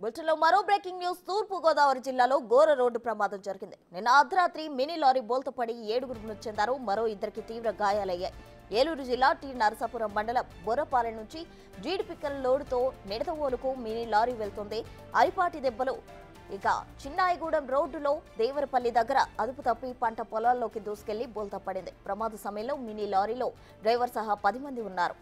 బులెటిన్లో మరో breaking news. తూర్పు గోదావరి జిల్లాలో ఘోర రోడ్డు ప్రమాదం జరిగింది. నిన్న అర్ధరాత్రి మినీ లారీ బోల్తపడి 7 మృతి చెందారు. మరో ఇద్దరికి తీవ్ర గాయాలయ్యాయి. ఏలూరు జిల్లా టి నరసాపురం మండలం బొర్రపాలెం నుంచి జీడిపిక్కల లోడుతో నిడదవోలుకు మినీ లారీ వెళ్తుంది. అరిపాటి దెబ్బలు. ఇక చిన్నాయిగూడెం రోడ్డులో దేవరపల్లి దగ్గర అదుపు తప్పి పంట పొలాల్లోకి దూసుకెళ్లి బోల్తపడింది. ప్రమాద సమయంలో మినీ లారీలో డ్రైవర్ సహా 10 మంది ఉన్నారు.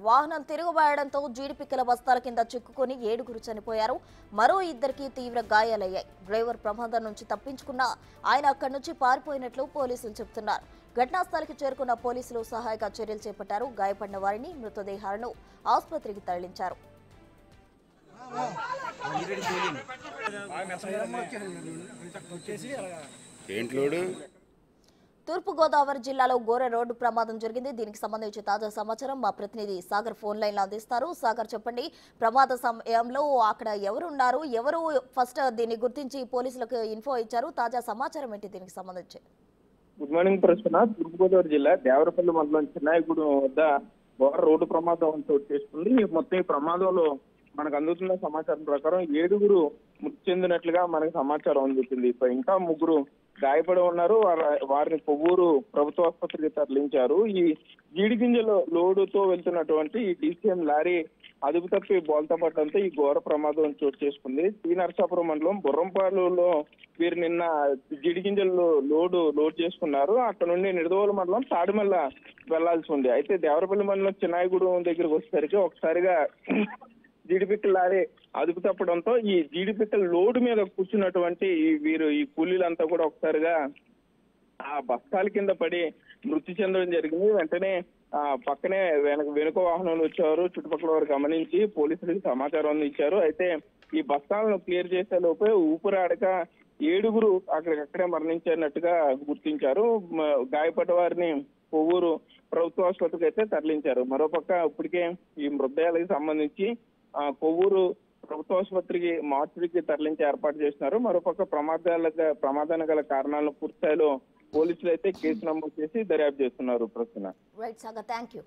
వాహనం తిరుగుబాయడంతో జీడిపిక్కల బస్తాల కింద చిక్కుకొని 7 చనిపోయారు. మరో ఇద్దరికి తీవ్ర గాయాలయ్యాయి. డ్రైవర్ ప్రమాదం నుంచి తప్పించుకున్నా ఆయన అక్కడి నుంచి పారిపోయినట్లు పోలీసులు చెబుతున్నారు. ఘటనా స్థలికి చేరుకున్న పోలీసులు సహాయక చర్యలు చేపట్టారు. గాయపడిన వారిని మృతదేహాలను ఆసుపత్రికి తరలించారు. తూర్పు గోదావరి జిల్లాలో ఘోర రోడ్డు ప్రమాదం జరిగింది. దీనికి సంబంధించి తాజా సమాచారం మా ప్రతినిధి సాగర్ ఫోన్ లైన్ లో అందిస్తారు. సాగర్, చెప్పండి, ప్రమాద సమయంలో అక్కడ ఎవరున్నారు, ఎవరు ఫస్ట్ దీన్ని గుర్తించి పోలీసులకు ఇన్ఫో ఇచ్చారు, తాజా సమాచారం ఏంటి దీనికి సంబంధించి? గుడ్ మార్నింగ్ ప్రశ్న. తూర్పుగోదావరి జిల్లా దేవరపల్లి మండలం చిన్నాయిగూడెం వద్ద ఘోర రోడ్డు ప్రమాదం చోటు చేసుకుంది. మొత్తం ఈ ప్రమాదంలో మనకు అందుతున్న సమాచారం ప్రకారం 7 మృతి చెందినట్లుగా మనకు సమాచారం అందుతుంది. ఇంకా 3 గాయపడి ఉన్నారు. వారిని కొవ్వూరు ప్రభుత్వ ఆసుపత్రికి తరలించారు. ఈ జీడి గింజల లోడుతో వెళ్తున్నటువంటి ఈ DCM లారీ అదుపు తప్పి బోల్తా పడడంతో ఈ ఘోర ప్రమాదం చోటు చేసుకుంది. టి నరసాపురం మండలం బుర్రంపాలులో వీరు నిన్న జీడి గింజలు లోడ్ చేసుకున్నారు. అక్కడ నుండి నిడదవోలు మండలం తాడిమల్ల వెళ్లాల్సి ఉంది. అయితే దేవరపల్లి మండలం చిన్నాయిగూడెం దగ్గరకు వచ్చేసరికి ఒకసారిగా జీడిపిక్కల లారీ అదుపు తప్పడంతో ఈ జీడిపిక్కల లోడు మీద కూర్చున్నటువంటి ఈ కూలీలంతా కూడా ఒకసారిగా ఆ బస్తాల కింద పడి మృతి చెందడం జరిగింది. వెంటనే పక్కనే వెనుక వాహనంలో వచ్చారు. చుట్టుపక్కల వారు గమనించి పోలీసులకు సమాచారం అందించారు. అయితే ఈ బస్తాలను క్లియర్ చేసే లోపే ఊపిరాడక 7 అక్కడికక్కడే మరణించినట్టుగా గుర్తించారు. గాయపడ్డ వారిని కొవ్వూరు ప్రభుత్వ ఆసుపత్రికి అయితే తరలించారు. మరోపక్క ఇప్పటికే ఈ మృతదేహాలకు సంబంధించి కొవ్వూరు ప్రభుత్వ ఆసుపత్రికి మార్చురికి తరలించి ఏర్పాటు చేస్తున్నారు. మరోపక్క ప్రమాదానికి గల కారణాలను పూర్తిస్థాయిలో పోలీసులు అయితే కేసు నమోదు చేసి దర్యాప్తు చేస్తున్నారు. ప్రస్తుతం రైట్ సాగర్, థాంక్యూ.